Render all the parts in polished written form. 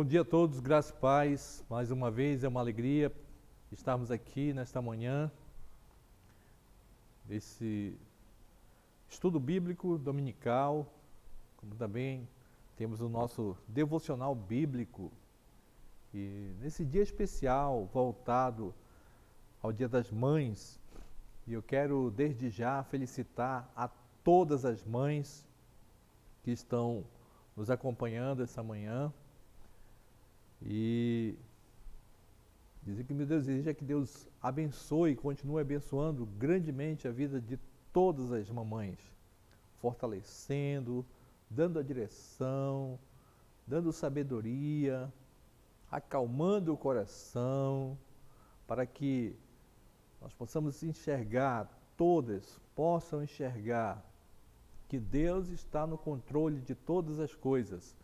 Bom dia a todos, graças e paz. Mais uma vez é uma alegria estarmos aqui nesta manhã, desse estudo bíblico dominical, como também temos o nosso devocional bíblico. E nesse dia especial, voltado ao Dia das Mães, e eu quero desde já felicitar a todas as mães que estão nos acompanhando essa manhã. E dizer que meu Deus deseja que Deus abençoe e continue abençoando grandemente a vida de todas as mamães, fortalecendo, dando a direção, dando sabedoria, acalmando o coração, para que nós possamos enxergar, todas possam enxergar que Deus está no controle de todas as coisas,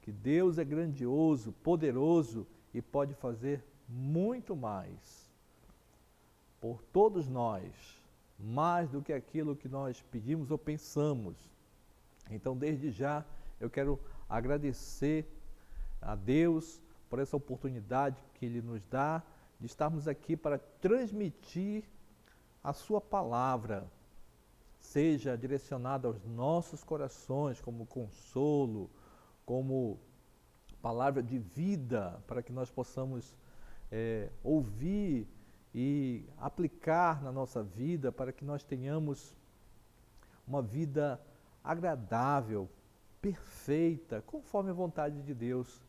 que Deus é grandioso, poderoso e pode fazer muito mais por todos nós, mais do que aquilo que nós pedimos ou pensamos. Então, desde já, eu quero agradecer a Deus por essa oportunidade que Ele nos dá de estarmos aqui para transmitir a Sua palavra, seja direcionada aos nossos corações como consolo, como palavra de vida, para que nós possamos ouvir e aplicar na nossa vida, para que nós tenhamos uma vida agradável, perfeita, conforme a vontade de Deus,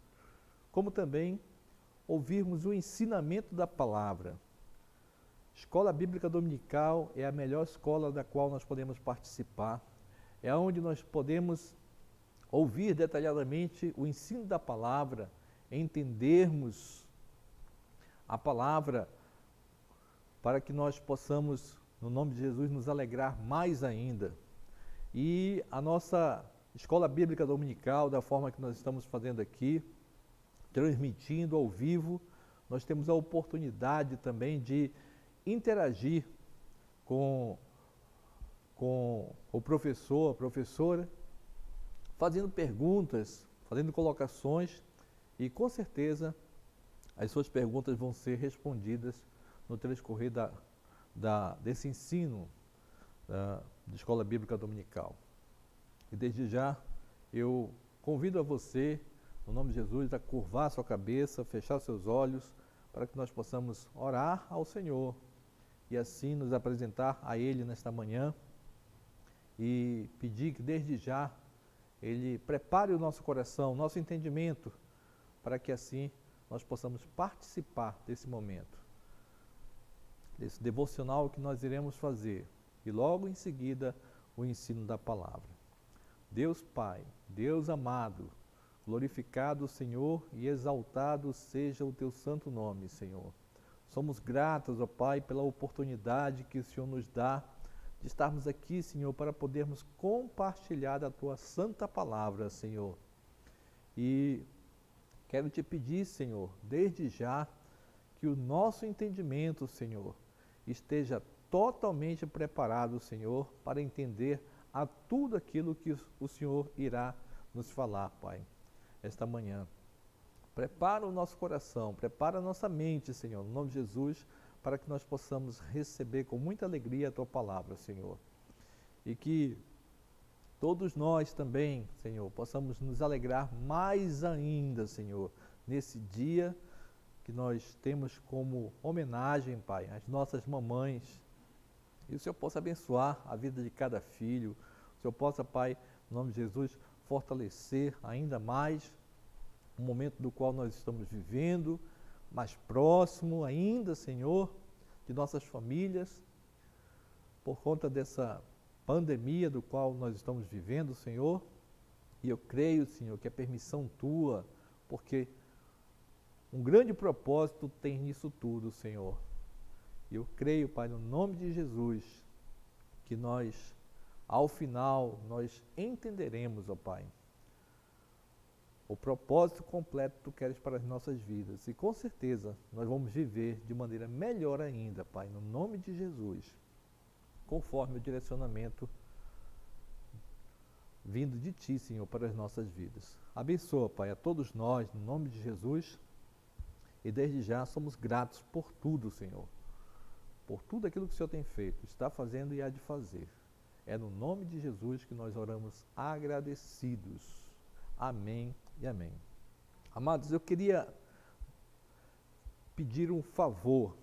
como também ouvirmos o ensinamento da palavra. Escola Bíblica Dominical é a melhor escola da qual nós podemos participar, é onde nós podemos ouvir detalhadamente o ensino da palavra, entendermos a palavra, para que nós possamos, no nome de Jesus, nos alegrar mais ainda. E a nossa Escola Bíblica Dominical, da forma que nós estamos fazendo aqui, transmitindo ao vivo, nós temos a oportunidade também de interagir com o professor, a professora, fazendo perguntas, fazendo colocações, e com certeza as suas perguntas vão ser respondidas no transcorrer desse ensino da Escola Bíblica Dominical. E desde já eu convido a você, no nome de Jesus, a curvar sua cabeça, fechar seus olhos, para que nós possamos orar ao Senhor e assim nos apresentar a Ele nesta manhã e pedir que desde já Ele prepare o nosso coração, o nosso entendimento, para que assim nós possamos participar desse momento, desse devocional que nós iremos fazer, e logo em seguida o ensino da palavra. Deus Pai, Deus amado, glorificado o Senhor e exaltado seja o teu santo nome, Senhor. Somos gratos, ó Pai, pela oportunidade que o Senhor nos dá de estarmos aqui, Senhor, para podermos compartilhar a tua santa palavra, Senhor. E quero te pedir, Senhor, desde já, que o nosso entendimento, Senhor, esteja totalmente preparado, Senhor, para entender a tudo aquilo que o Senhor irá nos falar, Pai, esta manhã. Prepara o nosso coração, prepara a nossa mente, Senhor, no nome de Jesus, para que nós possamos receber com muita alegria a tua palavra, Senhor. E que todos nós também, Senhor, possamos nos alegrar mais ainda, Senhor, nesse dia que nós temos como homenagem, Pai, às nossas mamães. E o Senhor possa abençoar a vida de cada filho. O Senhor possa, Pai, no nome de Jesus, fortalecer ainda mais o momento do qual nós estamos vivendo, mais próximo ainda, Senhor, de nossas famílias, por conta dessa pandemia do qual nós estamos vivendo, Senhor. E eu creio, Senhor, que é permissão tua, porque um grande propósito tem nisso tudo, Senhor. E eu creio, Pai, no nome de Jesus, que nós, ao final, nós entenderemos, ó Pai, o propósito completo que tu queres para as nossas vidas. E com certeza nós vamos viver de maneira melhor ainda, Pai, no nome de Jesus, conforme o direcionamento vindo de Ti, Senhor, para as nossas vidas. Abençoa, Pai, a todos nós, no nome de Jesus, e desde já somos gratos por tudo, Senhor, por tudo aquilo que o Senhor tem feito, está fazendo e há de fazer. É no nome de Jesus que nós oramos agradecidos. Amém e amém. Amados, eu queria pedir um favor,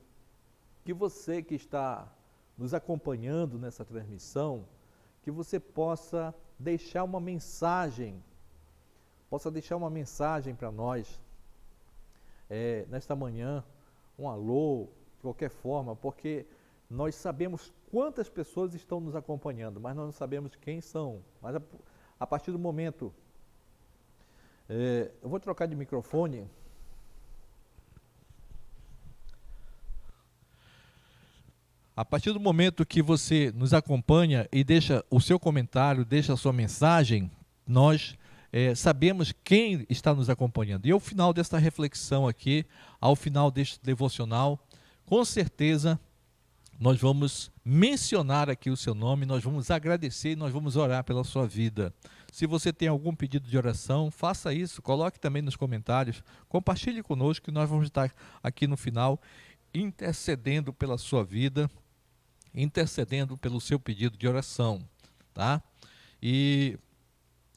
que você que está nos acompanhando nessa transmissão, que você possa deixar uma mensagem para nós, nesta manhã, um alô, de qualquer forma, porque nós sabemos quantas pessoas estão nos acompanhando, mas nós não sabemos quem são. Mas a partir do momento, eu vou trocar de microfone. A partir do momento que você nos acompanha e deixa o seu comentário, deixa a sua mensagem, nós sabemos quem está nos acompanhando. E ao final desta reflexão aqui, ao final deste devocional, com certeza nós vamos mencionar aqui o seu nome, nós vamos agradecer e nós vamos orar pela sua vida. Se você tem algum pedido de oração, faça isso, coloque também nos comentários, compartilhe conosco que nós vamos estar aqui no final intercedendo pela sua vida, intercedendo pelo seu pedido de oração, tá? E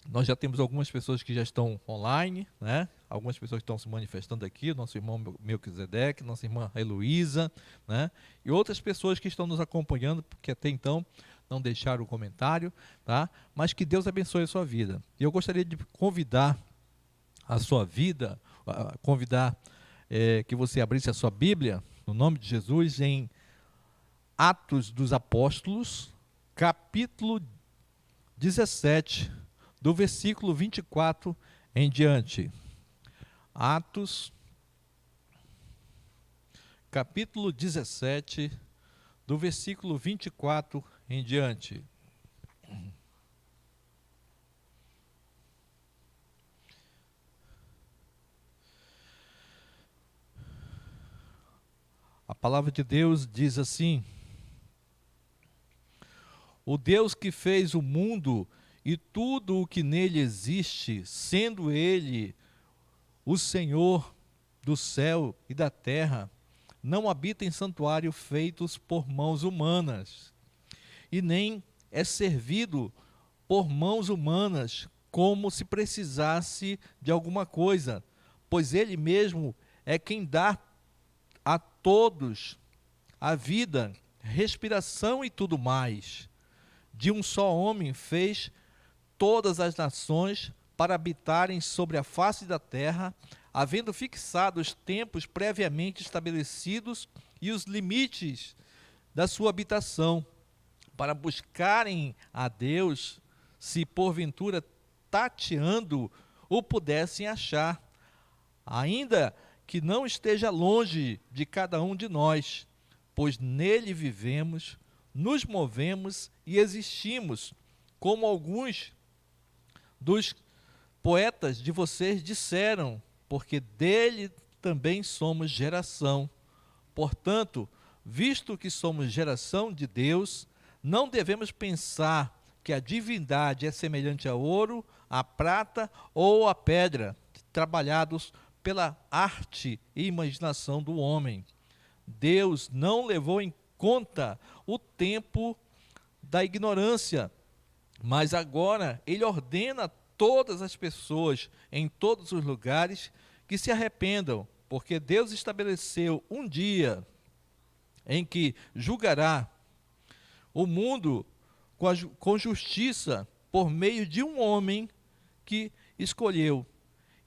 nós já temos algumas pessoas que já estão online, né? Algumas pessoas que estão se manifestando aqui, nosso irmão Melquisedeque, nossa irmã Heloísa, né? E outras pessoas que estão nos acompanhando, porque até então não deixaram o comentário, tá? Mas que Deus abençoe a sua vida. E eu gostaria de convidar a sua vida, que você abrisse a sua Bíblia, no nome de Jesus, em Atos dos Apóstolos, capítulo 17, do versículo 24 em diante. Atos, capítulo 17, do versículo 24 em diante. A palavra de Deus diz assim: o Deus que fez o mundo e tudo o que nele existe, sendo ele o Senhor do céu e da terra, não habita em santuário feitos por mãos humanas, e nem é servido por mãos humanas como se precisasse de alguma coisa, pois ele mesmo é quem dá a todos a vida, respiração e tudo mais. De um só homem fez todas as nações para habitarem sobre a face da terra, havendo fixado os tempos previamente estabelecidos e os limites da sua habitação, para buscarem a Deus, se porventura tateando o pudessem achar, ainda que não esteja longe de cada um de nós, pois nele vivemos, nos movemos e existimos, como alguns dos poetas de vocês disseram, porque dele também somos geração. Portanto, visto que somos geração de Deus, não devemos pensar que a divindade é semelhante a ouro, a prata ou a pedra, trabalhados pela arte e imaginação do homem. Deus não levou em conta o tempo da ignorância, mas agora ele ordena a todas as pessoas em todos os lugares que se arrependam, porque Deus estabeleceu um dia em que julgará o mundo com justiça por meio de um homem que escolheu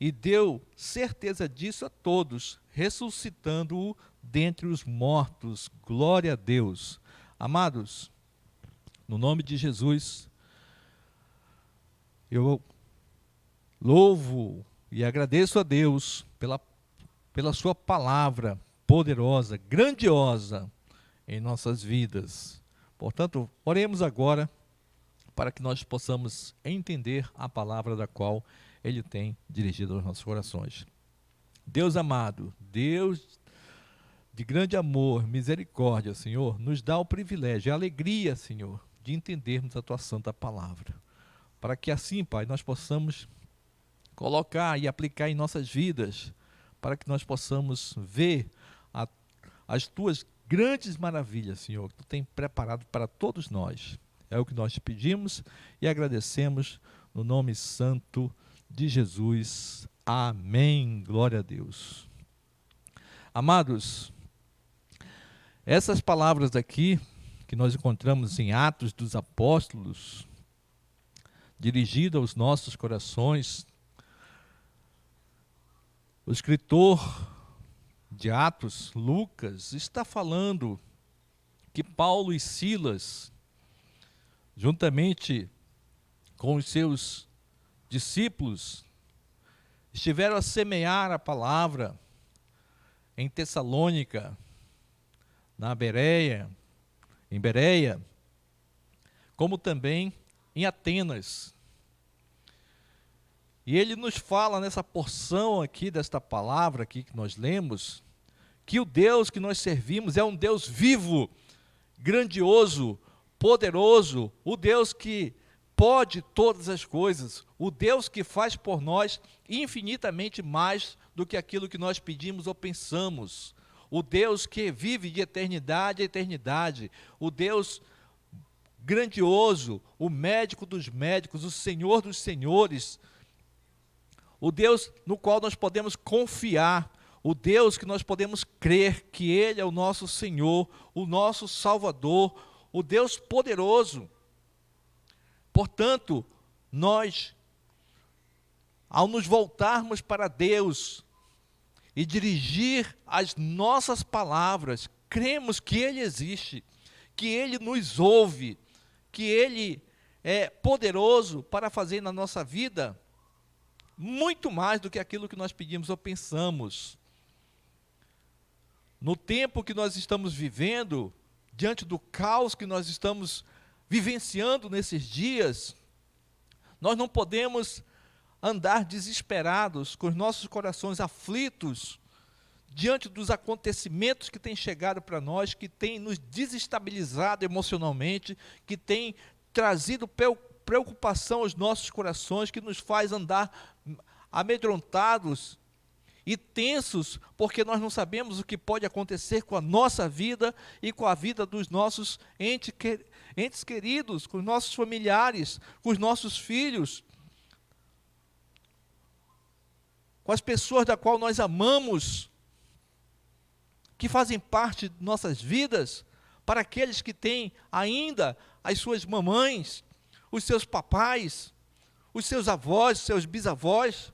e deu certeza disso a todos, ressuscitando-o dentre os mortos. Glória a Deus. Amados, no nome de Jesus, eu louvo e agradeço a Deus pela sua palavra poderosa, grandiosa em nossas vidas. Portanto, oremos agora para que nós possamos entender a palavra da qual Ele tem dirigido aos nossos corações. Deus amado, Deus de grande amor, misericórdia, Senhor, nos dá o privilégio, a alegria, Senhor, de entendermos a Tua santa palavra. para que assim, Pai, nós possamos colocar e aplicar em nossas vidas, para que nós possamos ver as Tuas grandes maravilhas, Senhor, que Tu tem preparado para todos nós. É o que nós te pedimos e agradecemos no nome santo de Jesus. Amém. Glória a Deus. Amados, essas palavras aqui, que nós encontramos em Atos dos Apóstolos, dirigida aos nossos corações, o escritor de Atos, Lucas, está falando que Paulo e Silas, juntamente com os seus discípulos, estiveram a semear a palavra em Tessalônica, em Bereia, como também em Atenas. E ele nos fala nessa porção aqui, desta palavra aqui que nós lemos, que o Deus que nós servimos é um Deus vivo, grandioso, poderoso, o Deus que pode todas as coisas, o Deus que faz por nós infinitamente mais do que aquilo que nós pedimos ou pensamos, o Deus que vive de eternidade a eternidade, o Deus grandioso, o médico dos médicos, o Senhor dos senhores, o Deus no qual nós podemos confiar, o Deus que nós podemos crer que Ele é o nosso Senhor, o nosso Salvador, o Deus poderoso. Portanto, nós, ao nos voltarmos para Deus e dirigir as nossas palavras, cremos que Ele existe, que Ele nos ouve, que Ele é poderoso para fazer na nossa vida muito mais do que aquilo que nós pedimos ou pensamos. No tempo que nós estamos vivendo, diante do caos que nós estamos vivenciando nesses dias, nós não podemos andar desesperados, com os nossos corações aflitos, diante dos acontecimentos que têm chegado para nós, que têm nos desestabilizado emocionalmente, que têm trazido preocupação aos nossos corações, que nos faz andar amedrontados e tensos, porque nós não sabemos o que pode acontecer com a nossa vida e com a vida dos nossos entes queridos, com os nossos familiares, com os nossos filhos, com as pessoas da qual nós amamos, que fazem parte de nossas vidas, para aqueles que têm ainda as suas mamães, os seus papais, os seus avós, os seus bisavós.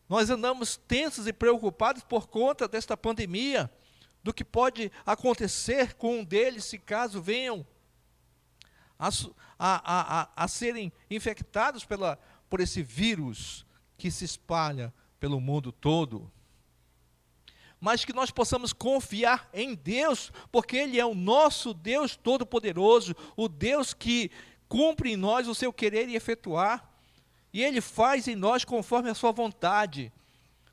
Nós andamos tensos e preocupados por conta desta pandemia, do que pode acontecer com um deles, se caso venham a serem infectados por esse vírus que se espalha pelo mundo todo. Mas que nós possamos confiar em Deus, porque Ele é o nosso Deus Todo-Poderoso, o Deus que cumpre em nós o seu querer e efetuar, e Ele faz em nós conforme a sua vontade,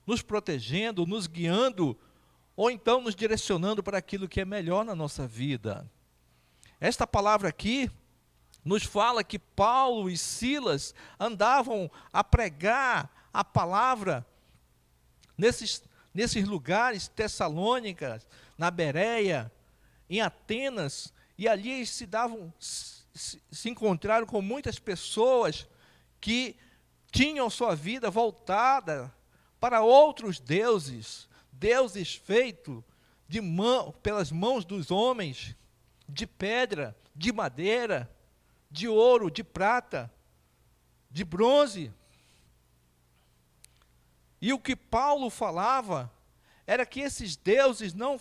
nos protegendo, nos guiando, ou então nos direcionando para aquilo que é melhor na nossa vida. Esta palavra aqui nos fala que Paulo e Silas andavam a pregar a palavra nesses lugares, Tessalônica, na Bereia, em Atenas, e ali eles se encontraram com muitas pessoas que tinham sua vida voltada para outros deuses, deuses feitos pelas mãos dos homens, de pedra, de madeira, de ouro, de prata, de bronze. E o que Paulo falava era que esses deuses não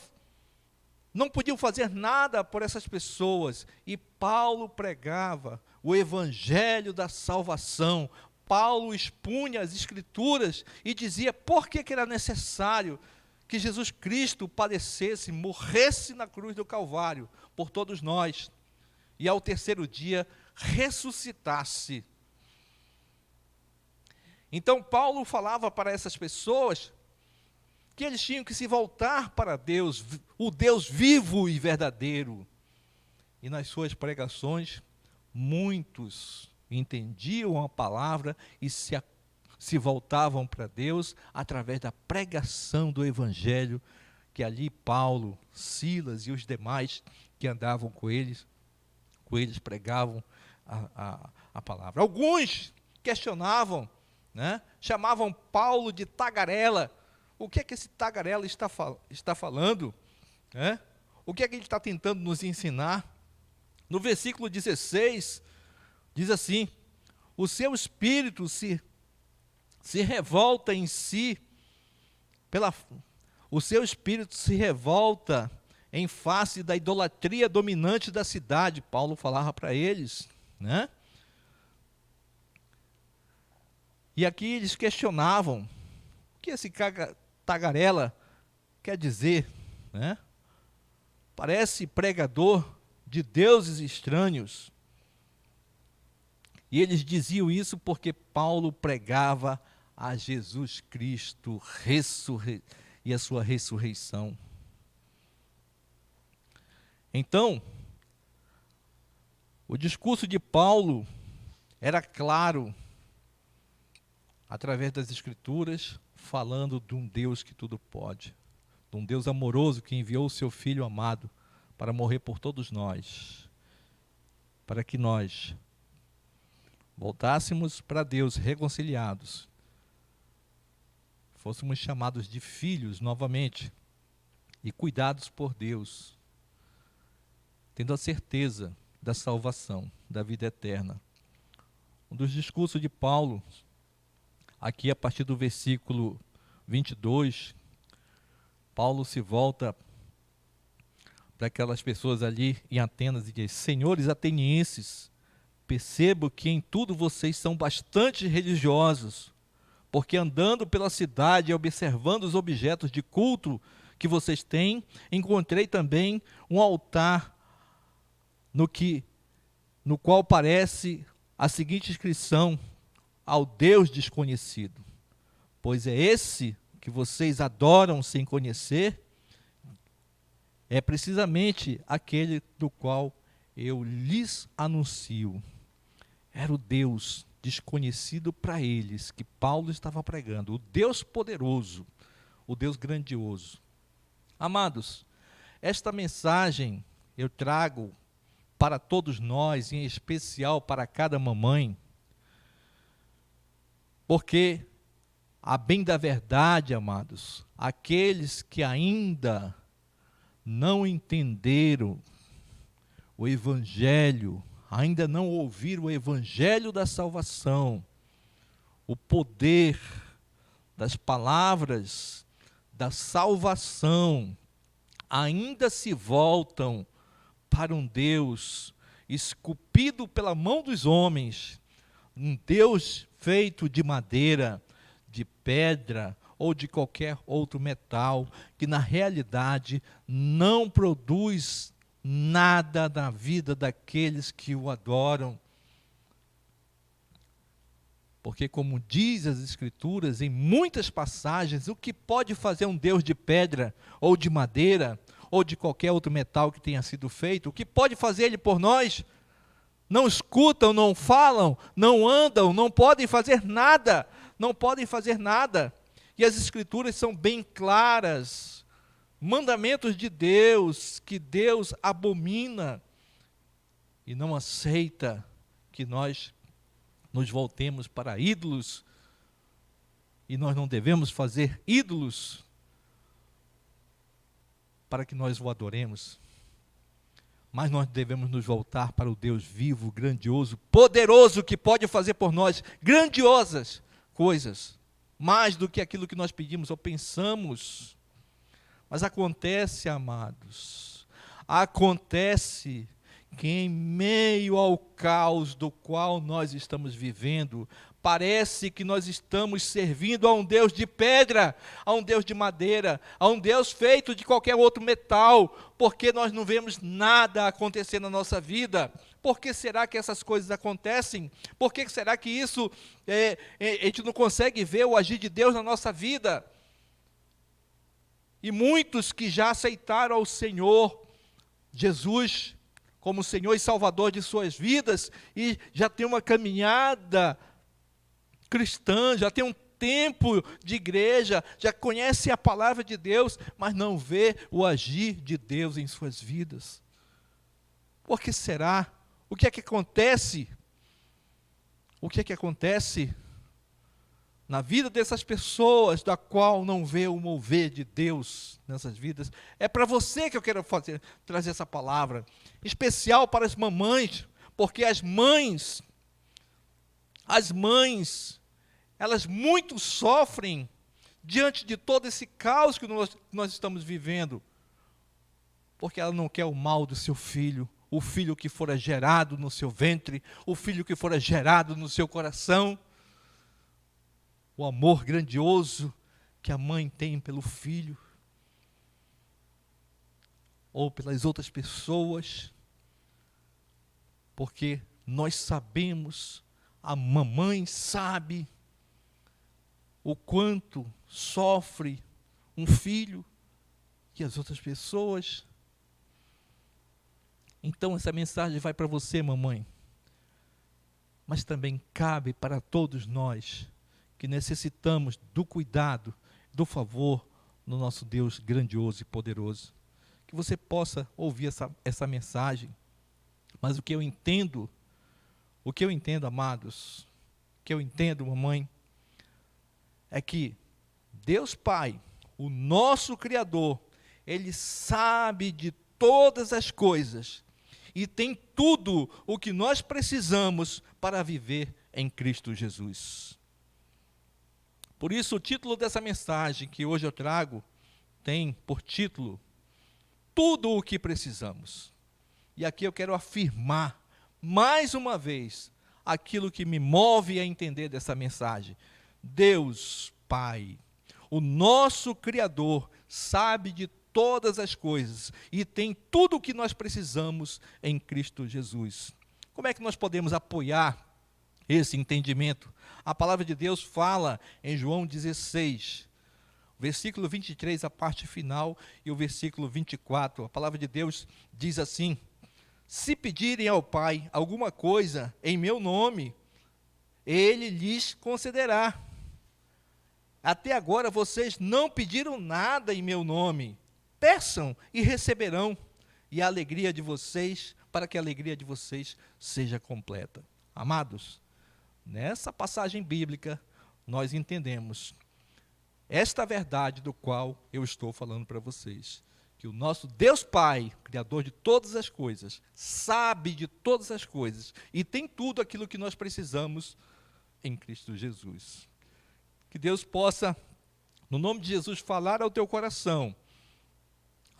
podiam fazer nada por essas pessoas. E Paulo pregava o evangelho da salvação. Paulo expunha as escrituras e dizia por que era necessário que Jesus Cristo padecesse, morresse na cruz do Calvário por todos nós, e ao terceiro dia ressuscitasse. Então Paulo falava para essas pessoas que eles tinham que se voltar para Deus, o Deus vivo e verdadeiro. E nas suas pregações, muitos entendiam a palavra e se voltavam para Deus através da pregação do Evangelho, que ali Paulo, Silas e os demais que andavam com eles pregavam a palavra. Alguns questionavam, né? Chamavam Paulo de tagarela. O que é que esse tagarela está falando? Né? O que é que ele está tentando nos ensinar? No versículo 16, diz assim: o seu espírito se revolta em si, o seu espírito se revolta em face da idolatria dominante da cidade. Paulo falava para eles, né? E aqui eles questionavam, o que esse tagarela quer dizer, né? Parece pregador de deuses estranhos. E eles diziam isso porque Paulo pregava a Jesus Cristo e a sua ressurreição. Então, o discurso de Paulo era claro, através das Escrituras, falando de um Deus que tudo pode, de um Deus amoroso que enviou o seu Filho amado para morrer por todos nós, para que nós voltássemos para Deus reconciliados, fôssemos chamados de filhos novamente e cuidados por Deus, tendo a certeza da salvação, da vida eterna. Um dos discursos de Paulo, aqui a partir do versículo 22, Paulo se volta para aquelas pessoas ali em Atenas e diz: senhores atenienses, percebo que em tudo vocês são bastante religiosos, porque andando pela cidade e observando os objetos de culto que vocês têm, encontrei também um altar no qual aparece a seguinte inscrição: ao Deus desconhecido. Pois é esse que vocês adoram sem conhecer, é precisamente aquele do qual eu lhes anuncio. Era o Deus desconhecido para eles, que Paulo estava pregando, o Deus poderoso, o Deus grandioso. Amados, esta mensagem eu trago para todos nós, em especial para cada mamãe, porque, a bem da verdade, amados, aqueles que ainda não entenderam o Evangelho, ainda não ouviram o Evangelho da salvação, o poder das palavras da salvação, ainda se voltam para um Deus esculpido pela mão dos homens, um Deus feito de madeira, de pedra ou de qualquer outro metal, que na realidade não produz nada na vida daqueles que o adoram. Porque, como diz as Escrituras, em muitas passagens, o que pode fazer um Deus de pedra, ou de madeira, ou de qualquer outro metal que tenha sido feito, o que pode fazer ele por nós? Não escutam, não falam, não andam, não podem fazer nada, não podem fazer nada. E as Escrituras são bem claras, mandamentos de Deus, que Deus abomina e não aceita que nós nos voltemos para ídolos, e nós não devemos fazer ídolos para que nós o adoremos, mas nós devemos nos voltar para o Deus vivo, grandioso, poderoso, que pode fazer por nós grandiosas coisas, mais do que aquilo que nós pedimos ou pensamos. Mas acontece, amados, acontece que em meio ao caos do qual nós estamos vivendo, parece que nós estamos servindo a um Deus de pedra, a um Deus de madeira, a um Deus feito de qualquer outro metal, porque nós não vemos nada acontecer na nossa vida. Por que será que essas coisas acontecem? Por que será que isso, a gente não consegue ver o agir de Deus na nossa vida? E muitos que já aceitaram ao Senhor Jesus como Senhor e Salvador de suas vidas e já tem uma caminhada cristã, já tem um tempo de igreja, já conhece a palavra de Deus, mas não vê o agir de Deus em suas vidas. Por que será? O que é que acontece? O que é que acontece na vida dessas pessoas, da qual não vê o mover de Deus nessas vidas? É para você que eu quero trazer essa palavra, especial para as mamães, porque as mães, elas muito sofrem diante de todo esse caos que nós estamos vivendo, porque ela não quer o mal do seu filho, o filho que fora gerado no seu ventre, o filho que fora gerado no seu coração, o amor grandioso que a mãe tem pelo filho, ou pelas outras pessoas, porque nós sabemos, a mamãe sabe o quanto sofre um filho e as outras pessoas. Então essa mensagem vai para você, mamãe, mas também cabe para todos nós que necessitamos do cuidado, do favor do nosso Deus grandioso e poderoso. Que você possa ouvir essa mensagem, mas o que eu entendo, amados, o que eu entendo, mamãe, é que Deus Pai, o nosso Criador, Ele sabe de todas as coisas e tem tudo o que nós precisamos para viver em Cristo Jesus. Por isso, o título dessa mensagem que hoje eu trago tem por título Tudo o que precisamos. E aqui eu quero afirmar, mais uma vez, aquilo que me move a entender dessa mensagem. Deus Pai, o nosso Criador, sabe de todas as coisas e tem tudo o que nós precisamos em Cristo Jesus. Como é que nós podemos apoiar esse entendimento? A palavra de Deus fala em João 16, versículo 23, a parte final, e o versículo 24. A palavra de Deus diz assim: se pedirem ao Pai alguma coisa em meu nome, Ele lhes concederá. Até agora vocês não pediram nada em meu nome. Peçam e receberão, e a alegria de vocês, para que a alegria de vocês seja completa. Amados, nessa passagem bíblica, nós entendemos esta verdade do qual eu estou falando para vocês. Que o nosso Deus Pai, Criador de todas as coisas, sabe de todas as coisas e tem tudo aquilo que nós precisamos em Cristo Jesus. Que Deus possa, no nome de Jesus, falar ao teu coração,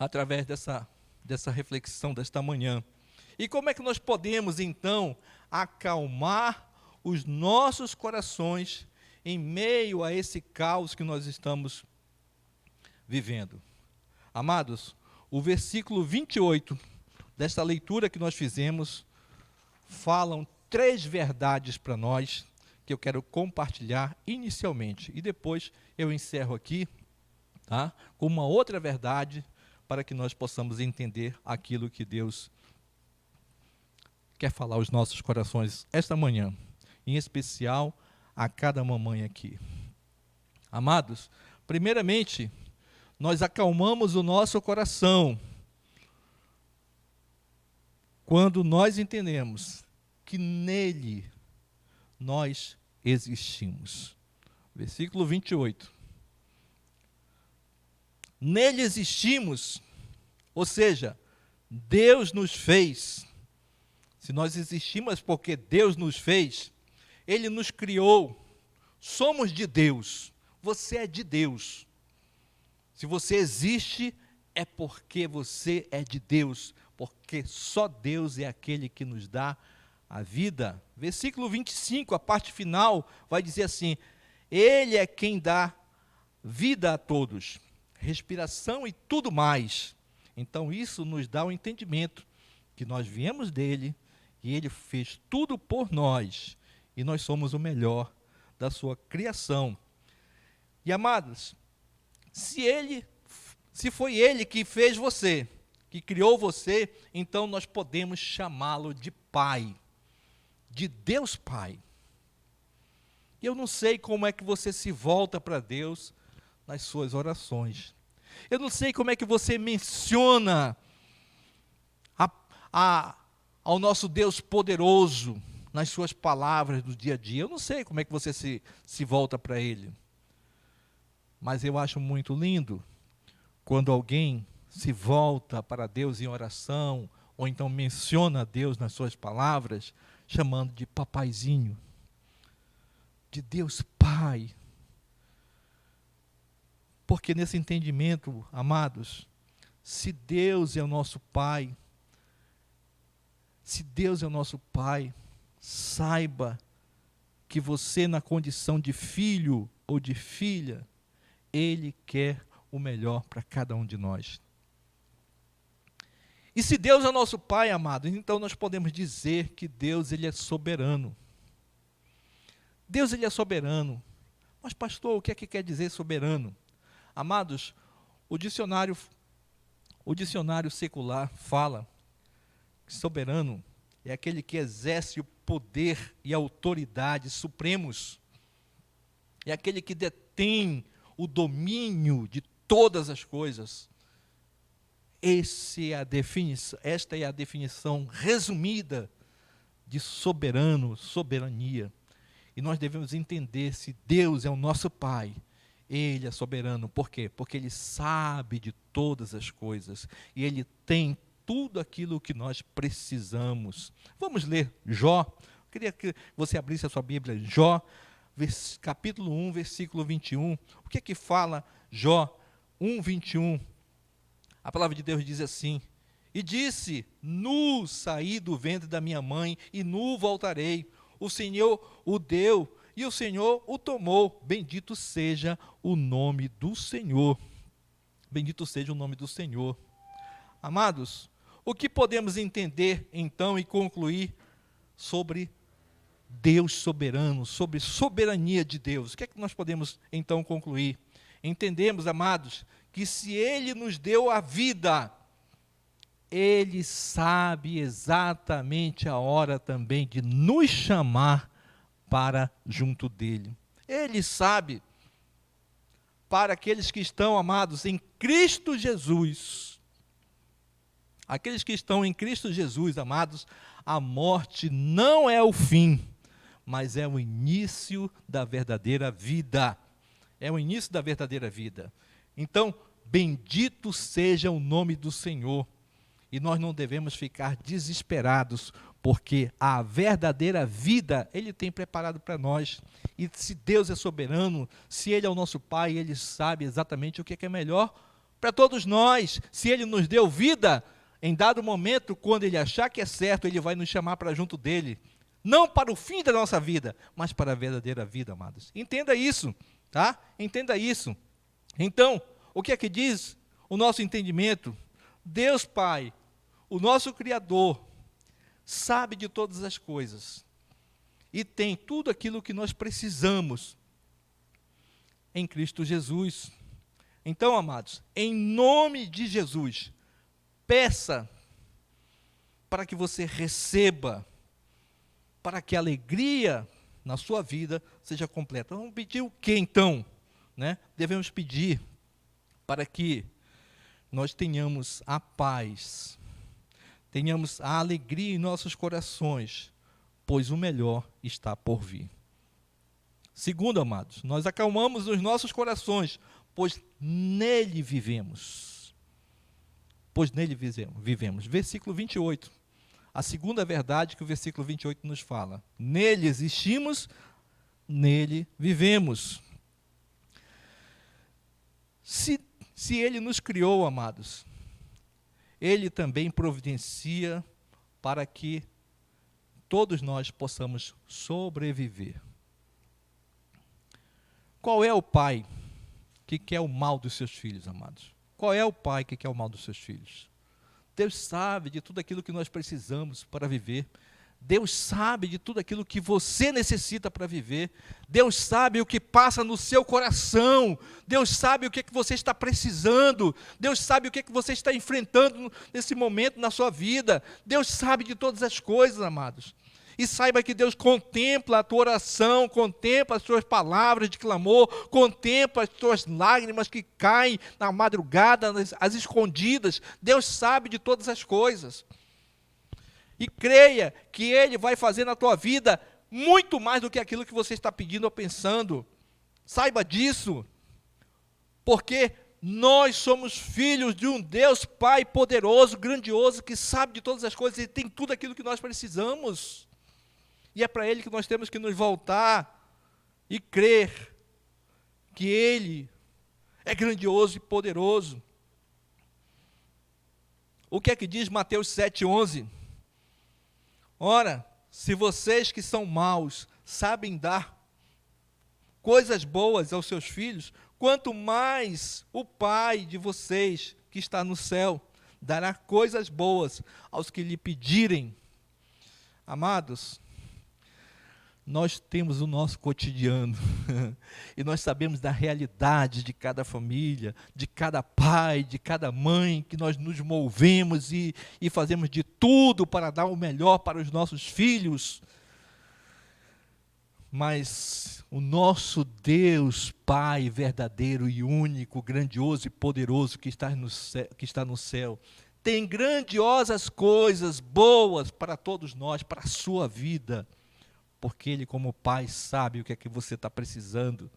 através dessa reflexão desta manhã. E como é que nós podemos, então, acalmar os nossos corações em meio a esse caos que nós estamos vivendo? Amados, o versículo 28 desta leitura que nós fizemos falam 3 verdades para nós que eu quero compartilhar inicialmente e depois eu encerro aqui, tá, com uma outra verdade para que nós possamos entender aquilo que Deus quer falar aos nossos corações esta manhã, em especial a cada mamãe aqui. Amados, primeiramente, nós acalmamos o nosso coração quando nós entendemos que nele nós existimos. Versículo 28. Nele existimos, ou seja, Deus nos fez. Se nós existimos porque Deus nos fez, Ele nos criou, somos de Deus, você é de Deus. Se você existe, é porque você é de Deus, porque só Deus é aquele que nos dá a vida. Versículo 25, a parte final, vai dizer assim: Ele é quem dá vida a todos, respiração e tudo mais. Então isso nos dá o entendimento que nós viemos dele e ele fez tudo por nós e nós somos o melhor da sua criação. E amados, se foi ele que fez você, que criou você, então nós podemos chamá-lo de Pai, de Deus Pai. E eu não sei como é que você se volta para Deus nas suas orações. Eu não sei como é que você menciona ao nosso Deus poderoso nas suas palavras do dia a dia. Eu não sei como é que você se volta para Ele. Mas eu acho muito lindo quando alguém se volta para Deus em oração, ou então menciona a Deus nas suas palavras, chamando de papaizinho, de Deus Pai. Porque nesse entendimento, amados, se Deus é o nosso Pai, saiba que você, na condição de filho ou de filha, Ele quer o melhor para cada um de nós. E se Deus é nosso Pai, amado, então nós podemos dizer que Deus, Ele é soberano. Deus, Ele é soberano. Mas, pastor, o que é que quer dizer soberano? Amados, o dicionário secular fala que soberano é aquele que exerce o poder e a autoridade supremos. É aquele que detém o domínio de todas as coisas. Esta é a definição resumida de soberano, soberania. E nós devemos entender, se Deus é o nosso Pai, Ele é soberano. Por quê? Porque Ele sabe de todas as coisas. E Ele tem tudo aquilo que nós precisamos. Vamos ler Jó. Eu queria que você abrisse a sua Bíblia, Jó, capítulo 1, versículo 21. O que é que fala Jó 1, 21? A palavra de Deus diz assim: e disse, nu saí do ventre da minha mãe, e nu voltarei. O Senhor o deu, e o Senhor o tomou. Bendito seja o nome do Senhor. Bendito seja o nome do Senhor. Amados, o que podemos entender, então, e concluir sobre Deus soberano, sobre soberania de Deus? O que é que nós podemos, então, concluir? Entendemos, amados, que se Ele nos deu a vida, Ele sabe exatamente a hora também de nos chamar para junto dEle. Ele sabe, para aqueles que estão, amados, em Cristo Jesus. Aqueles que estão em Cristo Jesus, amados, a morte não é o fim, mas é o início da verdadeira vida. É o início da verdadeira vida. Então, bendito seja o nome do Senhor. E nós não devemos ficar desesperados, porque a verdadeira vida Ele tem preparado para nós. E se Deus é soberano, se Ele é o nosso Pai, Ele sabe exatamente o que é melhor para todos nós. Se Ele nos deu vida, em dado momento, quando Ele achar que é certo, Ele vai nos chamar para junto dEle. Não para o fim da nossa vida, mas para a verdadeira vida, amados. Entenda isso, tá? Entenda isso. Então, o que é que diz o nosso entendimento? Deus Pai, o nosso Criador, sabe de todas as coisas e tem tudo aquilo que nós precisamos em Cristo Jesus. Então, amados, em nome de Jesus, peça para que você receba, para que a alegria na sua vida seja completa. Vamos pedir o que então? Devemos pedir para que nós tenhamos a paz, tenhamos a alegria em nossos corações, pois o melhor está por vir. Segundo, amados, nós acalmamos os nossos corações, pois nele vivemos. Pois nele vivemos. Versículo 28. A segunda verdade que o versículo 28 nos fala. Nele existimos, nele vivemos. Se Ele nos criou, amados, Ele também providencia para que todos nós possamos sobreviver. Qual é o pai que quer o mal dos seus filhos, amados? Qual é o pai que quer o mal dos seus filhos? Deus sabe de tudo aquilo que nós precisamos para viver. Deus sabe de tudo aquilo que você necessita para viver. Deus sabe o que passa no seu coração. Deus sabe o que você está precisando. Deus sabe o que você está enfrentando nesse momento na sua vida. Deus sabe de todas as coisas, amados. E saiba que Deus contempla a tua oração, contempla as tuas palavras de clamor, contempla as tuas lágrimas que caem na madrugada, as escondidas. Deus sabe de todas as coisas. E creia que Ele vai fazer na tua vida muito mais do que aquilo que você está pedindo ou pensando. Saiba disso, porque nós somos filhos de um Deus Pai poderoso, grandioso, que sabe de todas as coisas e tem tudo aquilo que nós precisamos. E é para Ele que nós temos que nos voltar e crer que Ele é grandioso e poderoso. O que é que diz Mateus 7,11? Ora, se vocês que são maus sabem dar coisas boas aos seus filhos, quanto mais o Pai de vocês que está no céu dará coisas boas aos que lhe pedirem. Amados, nós temos o nosso cotidiano e nós sabemos da realidade de cada família, de cada pai, de cada mãe, que nós nos movemos e fazemos de tudo para dar o melhor para os nossos filhos. Mas o nosso Deus Pai verdadeiro e único, grandioso e poderoso que está no céu, tem grandiosas coisas boas para todos nós, para a sua vida. Porque Ele, como Pai, sabe o que é que você está precisando.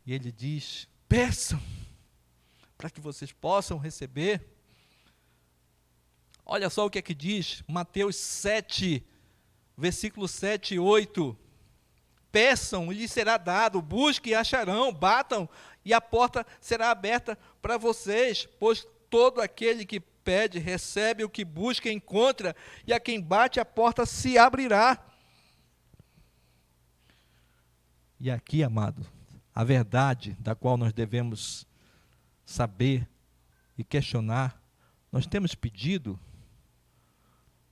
E Ele diz, peçam, para que vocês possam receber. Olha só o que é que diz Mateus 7, versículo 7 e 8. Peçam, e lhes será dado, busquem e acharão, batam, e a porta será aberta para vocês, pois todo aquele que pede, recebe, o que busca, encontra, e a quem bate, a porta se abrirá. E aqui, amado, a verdade da qual nós devemos saber e questionar, nós temos pedido,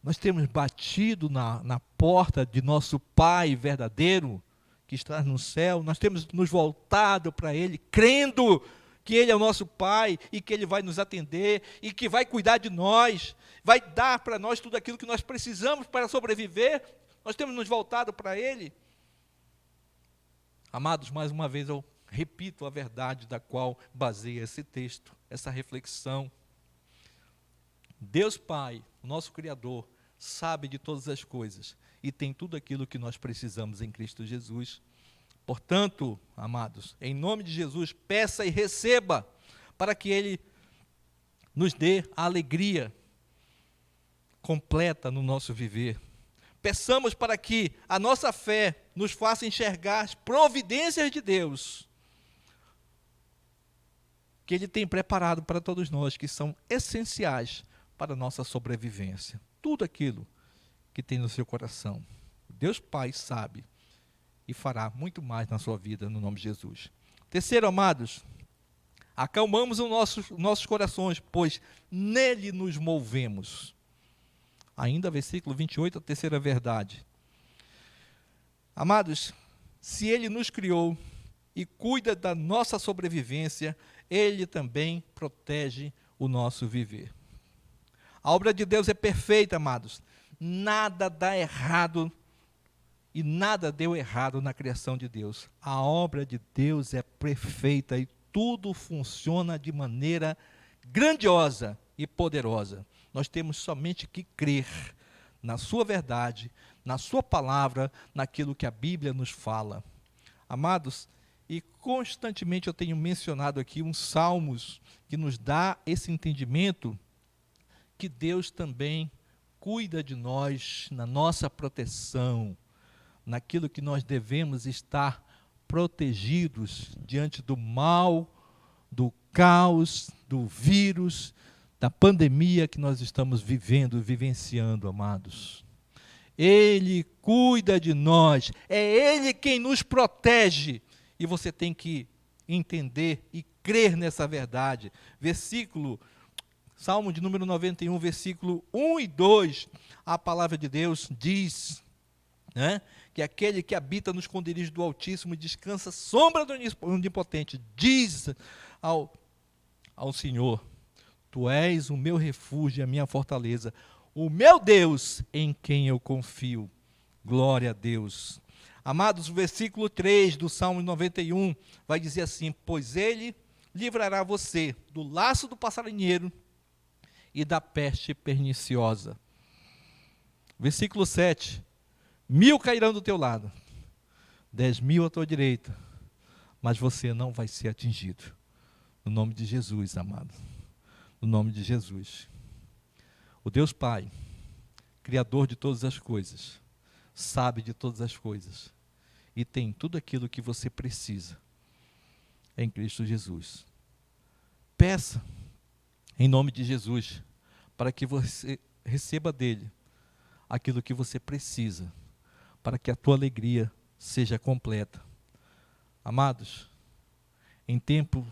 nós temos batido na porta de nosso Pai verdadeiro, que está no céu, nós temos nos voltado para Ele, crendo que Ele é o nosso Pai e que Ele vai nos atender e que vai cuidar de nós, vai dar para nós tudo aquilo que nós precisamos para sobreviver. Nós temos nos voltado para Ele. Amados, mais uma vez eu repito a verdade da qual baseia esse texto, essa reflexão. Deus Pai, o nosso Criador, sabe de todas as coisas e tem tudo aquilo que nós precisamos em Cristo Jesus. Portanto, amados, em nome de Jesus, peça e receba, para que Ele nos dê a alegria completa no nosso viver. Peçamos para que a nossa fé nos faça enxergar as providências de Deus, que Ele tem preparado para todos nós, que são essenciais para a nossa sobrevivência. Tudo aquilo que tem no seu coração, Deus Pai sabe, e fará muito mais na sua vida, no nome de Jesus. Terceiro, amados, acalmamos os nossos corações, pois nele nos movemos. Ainda versículo 28, a terceira verdade. Amados, se Ele nos criou e cuida da nossa sobrevivência, Ele também protege o nosso viver. A obra de Deus é perfeita, amados. Nada dá errado e nada deu errado na criação de Deus. A obra de Deus é perfeita e tudo funciona de maneira grandiosa e poderosa. Nós temos somente que crer na sua verdade, na sua palavra, naquilo que a Bíblia nos fala. Amados, e constantemente eu tenho mencionado aqui uns salmos que nos dá esse entendimento que Deus também cuida de nós, na nossa proteção, naquilo que nós devemos estar protegidos diante do mal, do caos, do vírus, da pandemia que nós estamos vivenciando, amados. Ele cuida de nós, é Ele quem nos protege, e você tem que entender e crer nessa verdade. Versículo Salmo de número 91, versículo 1 e 2, a palavra de Deus diz, né, que aquele que habita no esconderijo do Altíssimo e descansa à sombra do Onipotente, diz ao Senhor: Tu és o meu refúgio e a minha fortaleza, o meu Deus em quem eu confio. Glória a Deus. Amados, o versículo 3 do Salmo 91 vai dizer assim: Pois ele livrará você do laço do passarinheiro e da peste perniciosa. Versículo 7: 1.000 cairão do teu lado, 10.000 à tua direita, mas você não vai ser atingido. No nome de Jesus, amado. No nome de Jesus. O Deus Pai, Criador de todas as coisas, sabe de todas as coisas e tem tudo aquilo que você precisa em Cristo Jesus. Peça em nome de Jesus para que você receba dele aquilo que você precisa para que a tua alegria seja completa. Amados, em tempos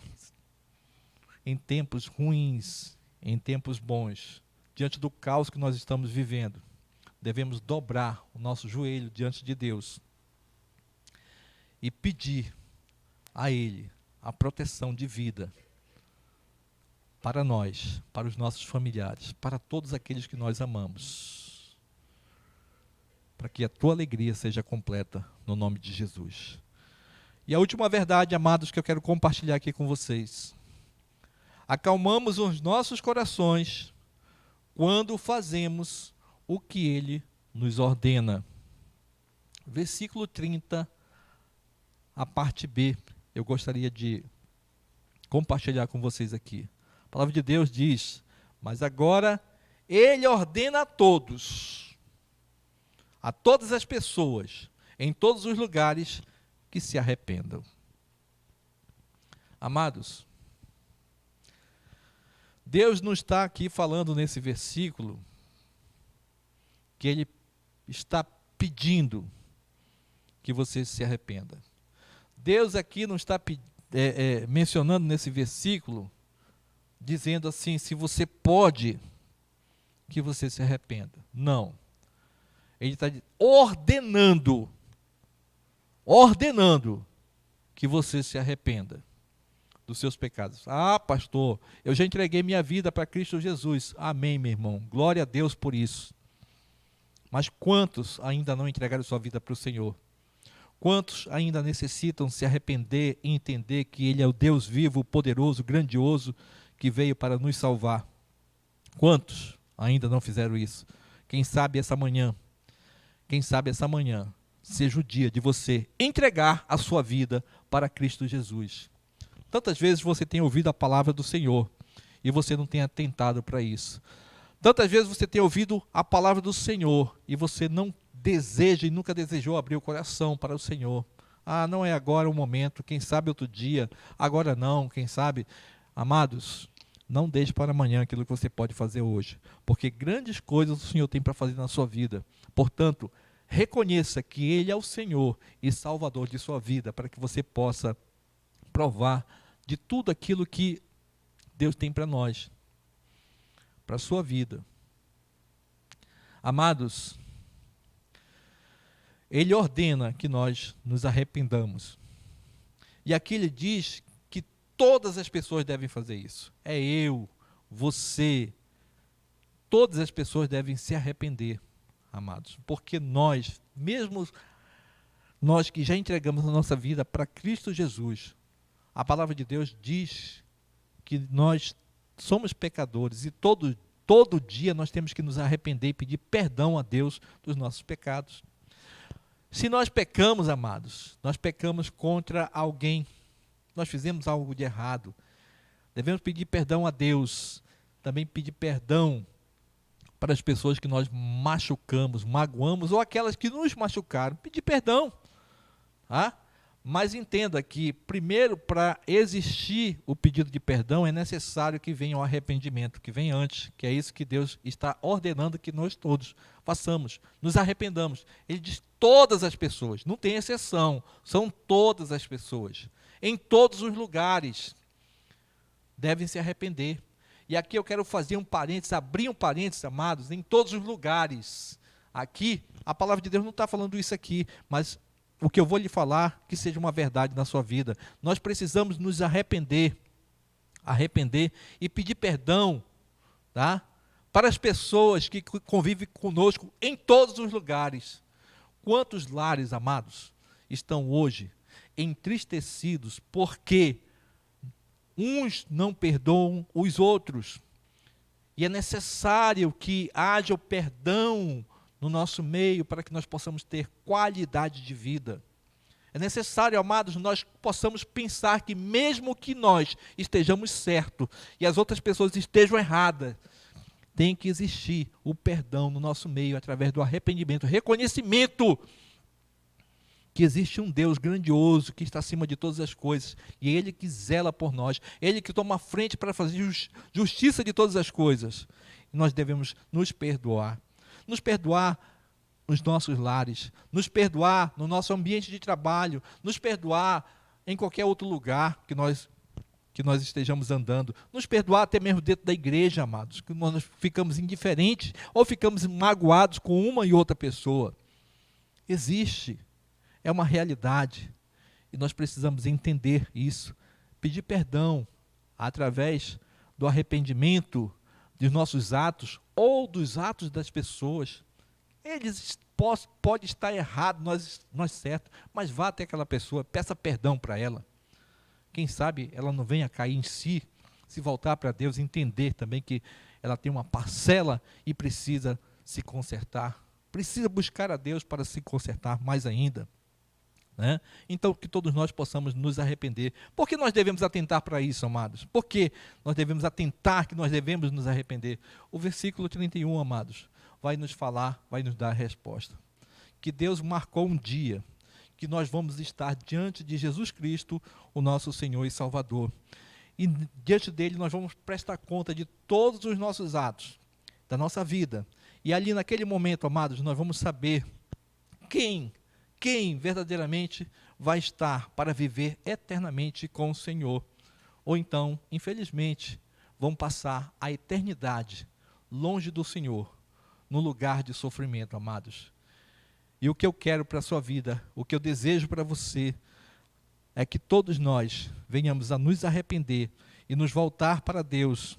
ruins, em tempos bons, diante do caos que nós estamos vivendo, devemos dobrar o nosso joelho diante de Deus e pedir a Ele a proteção de vida para nós, para os nossos familiares, para todos aqueles que nós amamos, para que a tua alegria seja completa no nome de Jesus. E a última verdade, amados, que eu quero compartilhar aqui com vocês: acalmamos os nossos corações quando fazemos o que Ele nos ordena. Versículo 30, a parte B, eu gostaria de compartilhar com vocês aqui. A palavra de Deus diz: Mas agora Ele ordena a todas as pessoas, em todos os lugares, que se arrependam. Amados, Deus não está aqui falando nesse versículo que Ele está pedindo que você se arrependa. Deus aqui não está mencionando nesse versículo, dizendo assim, se você pode, que você se arrependa. Não. Ele está ordenando que você se arrependa dos seus pecados. Ah, pastor, eu já entreguei minha vida para Cristo Jesus. Amém, meu irmão. Glória a Deus por isso. Mas quantos ainda não entregaram sua vida para o Senhor? Quantos ainda necessitam se arrepender e entender que Ele é o Deus vivo, poderoso, grandioso, que veio para nos salvar? Quantos ainda não fizeram isso? Quem sabe essa manhã seja o dia de você entregar a sua vida para Cristo Jesus. Tantas vezes você tem ouvido a palavra do Senhor e você não tem atentado para isso. Tantas vezes você tem ouvido a palavra do Senhor e você não deseja e nunca desejou abrir o coração para o Senhor. Ah, não é agora o momento, quem sabe outro dia, agora não, quem sabe. Amados, não deixe para amanhã aquilo que você pode fazer hoje, porque grandes coisas o Senhor tem para fazer na sua vida. Portanto, reconheça que Ele é o Senhor e Salvador de sua vida, para que você possa provar de tudo aquilo que Deus tem para nós, para a sua vida. Amados, Ele ordena que nós nos arrependamos. E aqui Ele diz que todas as pessoas devem fazer isso. É eu, você, todas as pessoas devem se arrepender, amados. Porque nós, mesmo nós que já entregamos a nossa vida para Cristo Jesus, a palavra de Deus diz que nós somos pecadores e todo dia nós temos que nos arrepender e pedir perdão a Deus dos nossos pecados. Se nós pecamos, amados, nós pecamos contra alguém, nós fizemos algo de errado, devemos pedir perdão a Deus, também pedir perdão para as pessoas que nós machucamos, magoamos, ou aquelas que nos machucaram, pedir perdão. Tá? Mas entenda que, primeiro, para existir o pedido de perdão, é necessário que venha o arrependimento, que venha antes, que é isso que Deus está ordenando que nós todos façamos, nos arrependamos. Ele diz todas as pessoas, não tem exceção, são todas as pessoas, em todos os lugares, devem se arrepender. E aqui eu quero fazer um parênteses, abrir um parênteses, amados, em todos os lugares. Aqui, a palavra de Deus não está falando isso aqui, mas o que eu vou lhe falar, que seja uma verdade na sua vida. Nós precisamos nos arrepender e pedir perdão, tá? Para as pessoas que convivem conosco em todos os lugares. Quantos lares, amados, estão hoje entristecidos porque uns não perdoam os outros? E é necessário que haja o perdão no nosso meio para que nós possamos ter qualidade de vida. É necessário, amados, nós possamos pensar que mesmo que nós estejamos certos e as outras pessoas estejam erradas, tem que existir o perdão no nosso meio através do arrependimento, reconhecimento que existe um Deus grandioso que está acima de todas as coisas e é Ele que zela por nós, Ele que toma a frente para fazer justiça de todas as coisas. E nós devemos nos perdoar nos nossos lares, nos perdoar no nosso ambiente de trabalho, nos perdoar em qualquer outro lugar que nós estejamos andando, nos perdoar até mesmo dentro da igreja, amados, que nós ficamos indiferentes ou ficamos magoados com uma e outra pessoa. Existe, é uma realidade, e nós precisamos entender isso, pedir perdão através do arrependimento dos nossos atos ou dos atos das pessoas. Eles podem estar errados, nós certo, mas vá até aquela pessoa, peça perdão para ela. Quem sabe ela não venha cair em si, se voltar para Deus, entender também que ela tem uma parcela e precisa se consertar. Precisa buscar a Deus para se consertar mais ainda. Né? Então, que todos nós possamos nos arrepender. Por que nós devemos atentar para isso, amados? Por que nós devemos atentar que nós devemos nos arrepender? O versículo 31, amados, vai nos falar, vai nos dar a resposta. Que Deus marcou um dia que nós vamos estar diante de Jesus Cristo, o nosso Senhor e Salvador. E diante dele nós vamos prestar conta de todos os nossos atos, da nossa vida. E ali naquele momento, amados, nós vamos saber quem verdadeiramente vai estar para viver eternamente com o Senhor. Ou então, infelizmente, vão passar a eternidade longe do Senhor, no lugar de sofrimento, amados. E o que eu quero para a sua vida, o que eu desejo para você, é que todos nós venhamos a nos arrepender e nos voltar para Deus,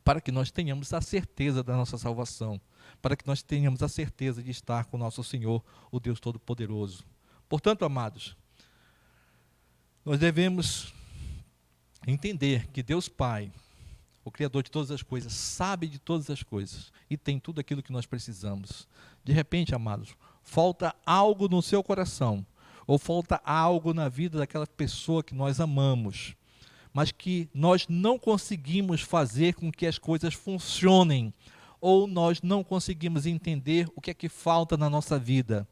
para que nós tenhamos a certeza da nossa salvação, para que nós tenhamos a certeza de estar com o nosso Senhor, o Deus Todo-Poderoso. Portanto, amados, nós devemos entender que Deus Pai, o Criador de todas as coisas, sabe de todas as coisas e tem tudo aquilo que nós precisamos. De repente, amados, falta algo no seu coração, ou falta algo na vida daquela pessoa que nós amamos, mas que nós não conseguimos fazer com que as coisas funcionem, ou nós não conseguimos entender o que é que falta na nossa vida.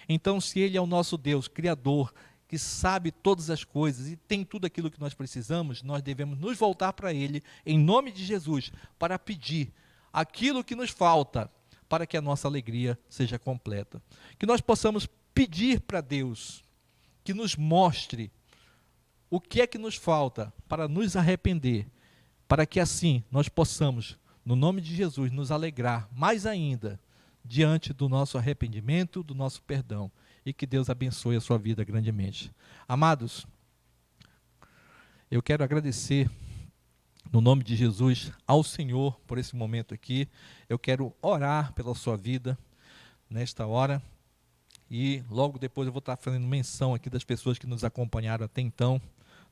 Então, se Ele é o nosso Deus, Criador, que sabe todas as coisas e tem tudo aquilo que nós precisamos, nós devemos nos voltar para Ele, em nome de Jesus, para pedir aquilo que nos falta, para que a nossa alegria seja completa. Que nós possamos pedir para Deus que nos mostre o que é que nos falta para nos arrepender, para que assim nós possamos, no nome de Jesus, nos alegrar mais ainda diante do nosso arrependimento, do nosso perdão, e que Deus abençoe a sua vida grandemente. Amados, eu quero agradecer, no nome de Jesus, ao Senhor por esse momento aqui. Eu quero orar pela sua vida nesta hora, e logo depois eu vou estar fazendo menção aqui das pessoas que nos acompanharam até então,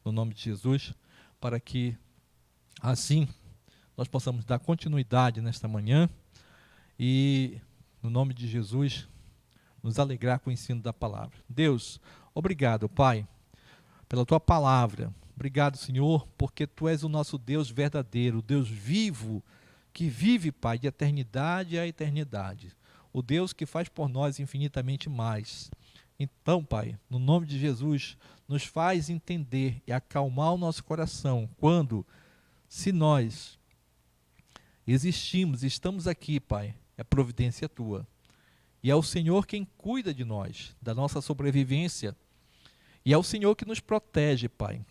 no nome de Jesus, para que assim nós possamos dar continuidade nesta manhã e, no nome de Jesus, nos alegrar com o ensino da palavra. Deus, obrigado, Pai, pela Tua palavra. Obrigado, Senhor, porque Tu és o nosso Deus verdadeiro, o Deus vivo, que vive, Pai, de eternidade a eternidade. O Deus que faz por nós infinitamente mais. Então, Pai, no nome de Jesus, nos faz entender e acalmar o nosso coração quando, se nós existimos, estamos aqui, Pai, é providência Tua. E é o Senhor quem cuida de nós, da nossa sobrevivência. E é o Senhor que nos protege, Pai.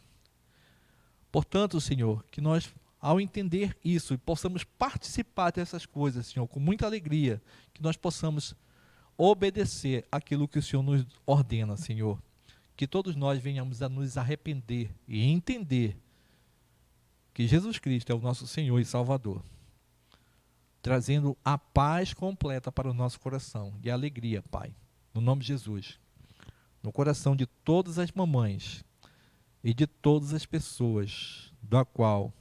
Portanto, Senhor, que nós ao entender isso e possamos participar dessas coisas, Senhor, com muita alegria, que nós possamos obedecer aquilo que o Senhor nos ordena, Senhor. Que todos nós venhamos a nos arrepender e entender que Jesus Cristo é o nosso Senhor e Salvador, trazendo a paz completa para o nosso coração e a alegria, Pai, no nome de Jesus, no coração de todas as mamães e de todas as pessoas da qual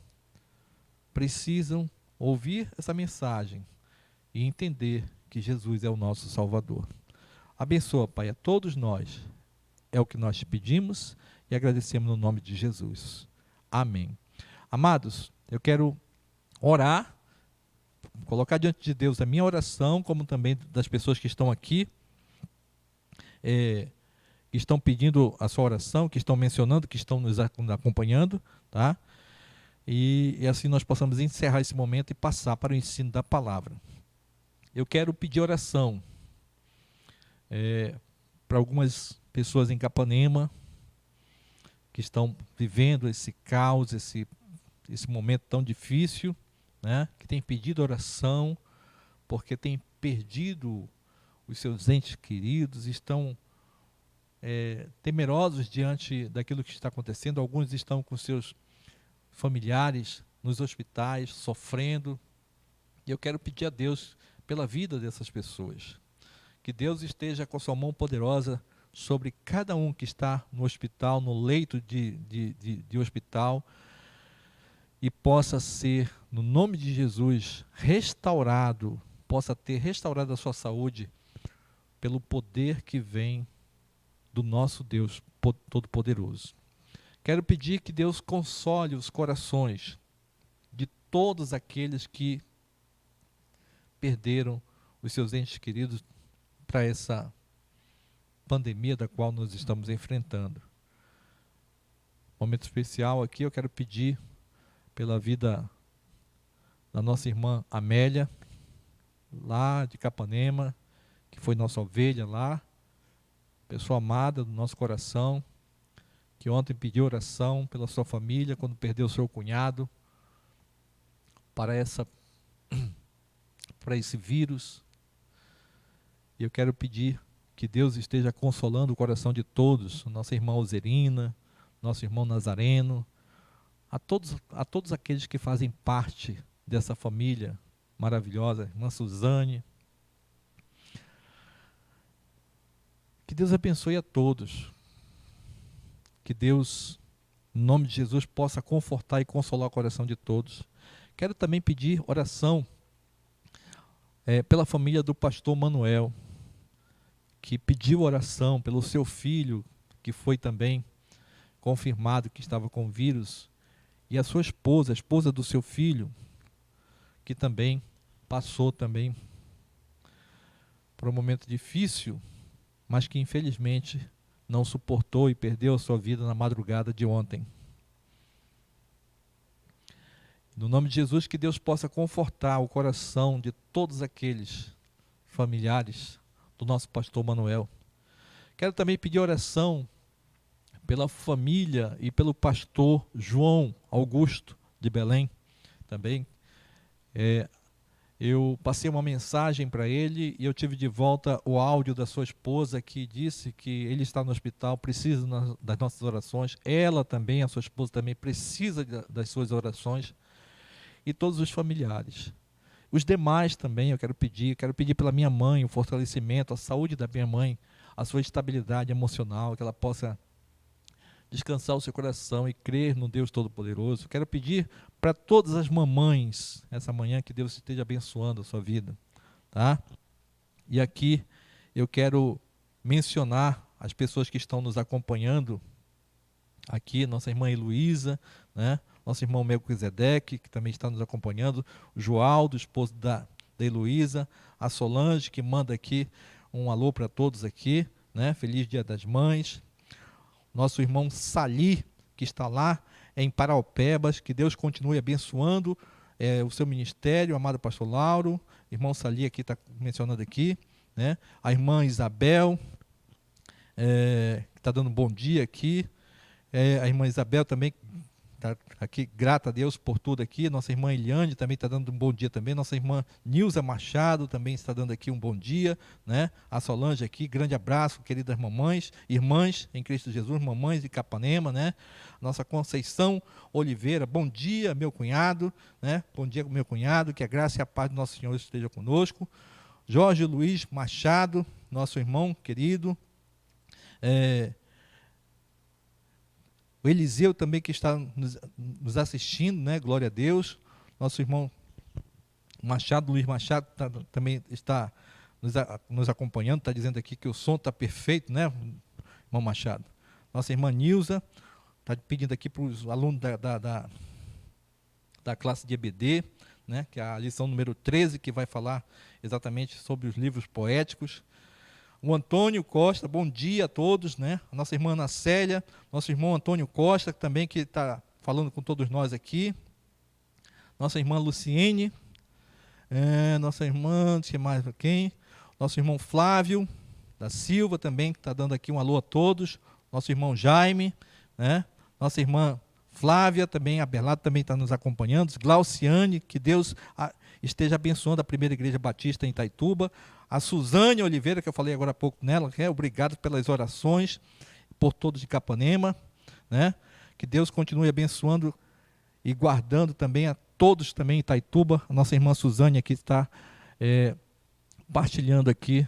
precisam ouvir essa mensagem e entender que Jesus é o nosso Salvador. Abençoa, Pai, a todos nós. É o que nós te pedimos e agradecemos no nome de Jesus. Amém. Amados, eu quero orar, colocar diante de Deus a minha oração, como também das pessoas que estão aqui, que estão pedindo a sua oração, que estão mencionando, que estão nos acompanhando, tá? E assim nós possamos encerrar esse momento e passar para o ensino da palavra. Eu quero pedir oração para algumas pessoas em Capanema que estão vivendo esse caos, esse momento tão difícil, né? Que têm pedido oração porque têm perdido os seus entes queridos, estão temerosos diante daquilo que está acontecendo. Alguns estão com seus familiares nos hospitais, sofrendo. E eu quero pedir a Deus pela vida dessas pessoas. Que Deus esteja com a sua mão poderosa sobre cada um que está no hospital, no leito de hospital, e possa ser, no nome de Jesus, restaurado, possa ter restaurado a sua saúde pelo poder que vem do nosso Deus Todo-Poderoso. Quero pedir que Deus console os corações de todos aqueles que perderam os seus entes queridos para essa pandemia da qual nós estamos enfrentando. Momento especial aqui, eu quero pedir pela vida da nossa irmã Amélia, lá de Capanema, que foi nossa ovelha lá, pessoa amada do nosso coração, que ontem pediu oração pela sua família quando perdeu o seu cunhado para esse vírus. E eu quero pedir que Deus esteja consolando o coração de todos, nossa irmã Alzerina, nosso irmão Nazareno, a todos aqueles que fazem parte dessa família maravilhosa, irmã Suzane. Que Deus abençoe a todos. Que Deus, em nome de Jesus, possa confortar e consolar o coração de todos. Quero também pedir oração pela família do pastor Manuel, que pediu oração pelo seu filho, que foi também confirmado que estava com vírus, e a sua esposa, a esposa do seu filho, que também passou também por um momento difícil, mas que infelizmente não suportou e perdeu a sua vida na madrugada de ontem. No nome de Jesus, que Deus possa confortar o coração de todos aqueles familiares do nosso pastor Manuel. Quero também pedir oração pela família e pelo pastor João Augusto de Belém. Também eu passei uma mensagem para ele e eu tive de volta o áudio da sua esposa, que disse que ele está no hospital, precisa das nossas orações. Ela também, a sua esposa também, precisa das suas orações, e todos os familiares. Os demais também eu quero pedir pela minha mãe, o fortalecimento, a saúde da minha mãe, a sua estabilidade emocional, que ela possa descansar o seu coração e crer no Deus Todo-Poderoso. Quero pedir para todas as mamães, essa manhã, que Deus esteja abençoando a sua vida, tá? E aqui eu quero mencionar as pessoas que estão nos acompanhando aqui, nossa irmã Heloísa, né? Nosso irmão Melquisedeque, que também está nos acompanhando, o Joaldo, esposo da Heloísa, a Solange, que manda aqui um alô para todos aqui, né? Feliz Dia das Mães. Nosso irmão Sali, que está lá em Paraupebas, que Deus continue abençoando o seu ministério, amado pastor Lauro. Irmão Sali aqui está mencionando aqui, né? A irmã Isabel, que está dando um bom dia aqui. A irmã Isabel também está aqui, grata a Deus por tudo aqui. Nossa irmã Eliane também está dando um bom dia também. Nossa irmã Nilza Machado também está dando aqui um bom dia, né? A Solange aqui, grande abraço, queridas mamães, irmãs em Cristo Jesus, mamães de Capanema, né? Nossa Conceição Oliveira, bom dia, meu cunhado, né? Bom dia, meu cunhado, que a graça e a paz do nosso Senhor esteja conosco. Jorge Luiz Machado, nosso irmão querido. O Eliseu também que está nos assistindo, né? Glória a Deus. Nosso irmão Machado, Luiz Machado, também está nos acompanhando, está dizendo aqui que o som está perfeito, né, irmão Machado? Nossa irmã Nilza está pedindo aqui para os alunos da classe de EBD, né, que é a lição número 13, que vai falar exatamente sobre os livros poéticos. O Antônio Costa, bom dia a todos, né? A nossa irmã Ana Célia, nosso irmão Antônio Costa, também que está falando com todos nós aqui. Nossa irmã Luciene, nossa irmã, deixa mais quem? Nosso irmão Flávio da Silva também, que está dando aqui um alô a todos. Nosso irmão Jaime, né? Nossa irmã Flávia, também, a Berlado também está nos acompanhando. Glauciane, que Deus esteja abençoando a Primeira Igreja Batista em Itaituba. A Suzane Oliveira, que eu falei agora há pouco nela, obrigado pelas orações, por todos de Capanema, né? Que Deus continue abençoando e guardando também a todos também em Itaituba. A nossa irmã Suzane aqui está partilhando aqui